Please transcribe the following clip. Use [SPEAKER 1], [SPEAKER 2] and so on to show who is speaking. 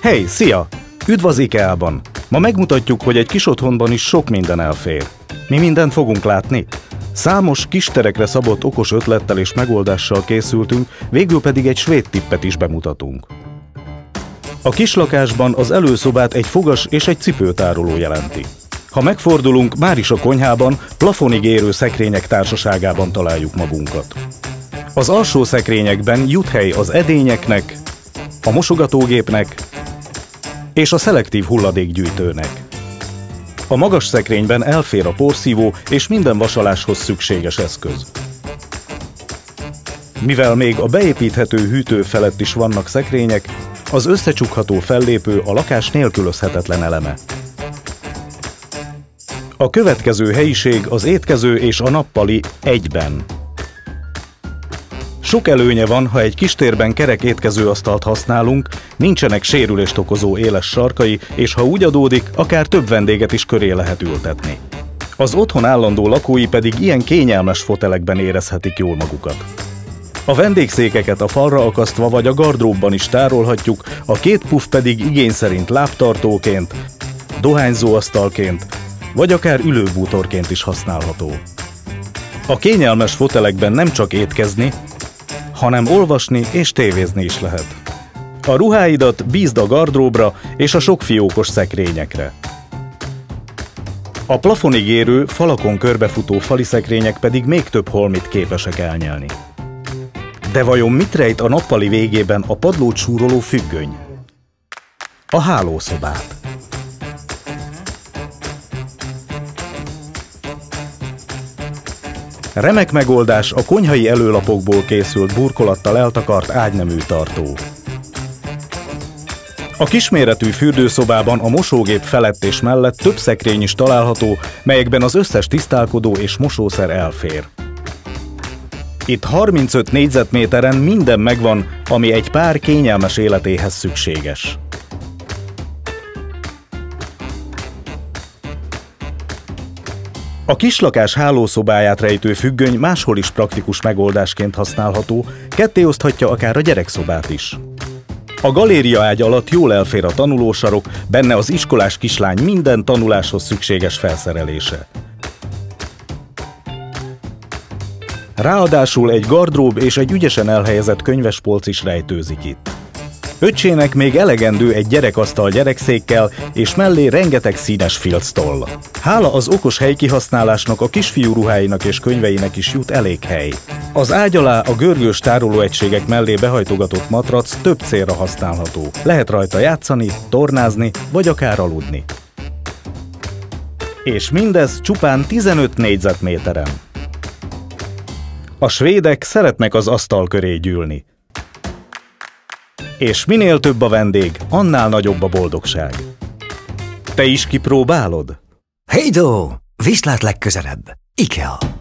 [SPEAKER 1] Hey, szia! Üdv az IKEA-ban! Ma megmutatjuk, hogy egy kis otthonban is sok minden elfér. Mi mindent fogunk látni? Számos kis terekre szabott okos ötlettel és megoldással készültünk, végül pedig egy svéd tippet is bemutatunk. A kis lakásban az előszobát egy fogas és egy cipőtároló jelenti. Ha megfordulunk, már is a konyhában, plafonig érő szekrények társaságában találjuk magunkat. Az alsó szekrényekben jut hely az edényeknek, a mosogatógépnek és a szelektív hulladékgyűjtőnek. A magas szekrényben elfér a porszívó és minden vasaláshoz szükséges eszköz. Mivel még a beépíthető hűtő felett is vannak szekrények, az összecsukható fellépő a lakás nélkülözhetetlen eleme. A következő helyiség az étkező és a nappali egyben. Sok előnye van, ha egy kistérben kerek étkezőasztalt használunk, nincsenek sérülést okozó éles sarkai, és ha úgy adódik, akár több vendéget is köré lehet ültetni. Az otthon állandó lakói pedig ilyen kényelmes fotelekben érezhetik jól magukat. A vendégszékeket a falra akasztva vagy a gardróbban is tárolhatjuk, a két puff pedig igény szerint lábtartóként, dohányzóasztalként, vagy akár ülőbútorként is használható. A kényelmes fotelekben nem csak étkezni, hanem olvasni és tévézni is lehet. A ruháidat bízd a gardróbra és a sok fiókos szekrényekre. A plafonig érő, falakon körbefutó fali szekrények pedig még több holmit képesek elnyelni. De vajon mit rejt a nappali végében a padlót súroló függöny? A hálószobát. Remek megoldás a konyhai előlapokból készült burkolattal eltakart ágynemű tartó. A kisméretű fürdőszobában a mosógép felett és mellett több szekrény is található, melyekben az összes tisztálkodó és mosószer elfér. Itt 35 négyzetméteren minden megvan, ami egy pár kényelmes életéhez szükséges. A kislakás hálószobáját rejtő függöny máshol is praktikus megoldásként használható, kettéoszthatja akár a gyerekszobát is. A galériaágy alatt jól elfér a tanulósarok, benne az iskolás kislány minden tanuláshoz szükséges felszerelése. Ráadásul egy gardrób és egy ügyesen elhelyezett könyvespolc is rejtőzik itt. Öccsének még elegendő egy gyerekasztal gyerekszékkel, és mellé rengeteg színes filctoll. Hála az okos helykihasználásnak a kisfiú ruháinak és könyveinek is jut elég hely. Az ágy alá a görgős tárolóegységek mellé behajtogatott matrac több célra használható. Lehet rajta játszani, tornázni, vagy akár aludni. És mindez csupán 15 négyzetméteren. A svédek szeretnek az asztal köré gyűlni. És minél több a vendég, annál nagyobb a boldogság. Te is kipróbálod?
[SPEAKER 2] Hey do! Viszlát legközelebb! IKEA.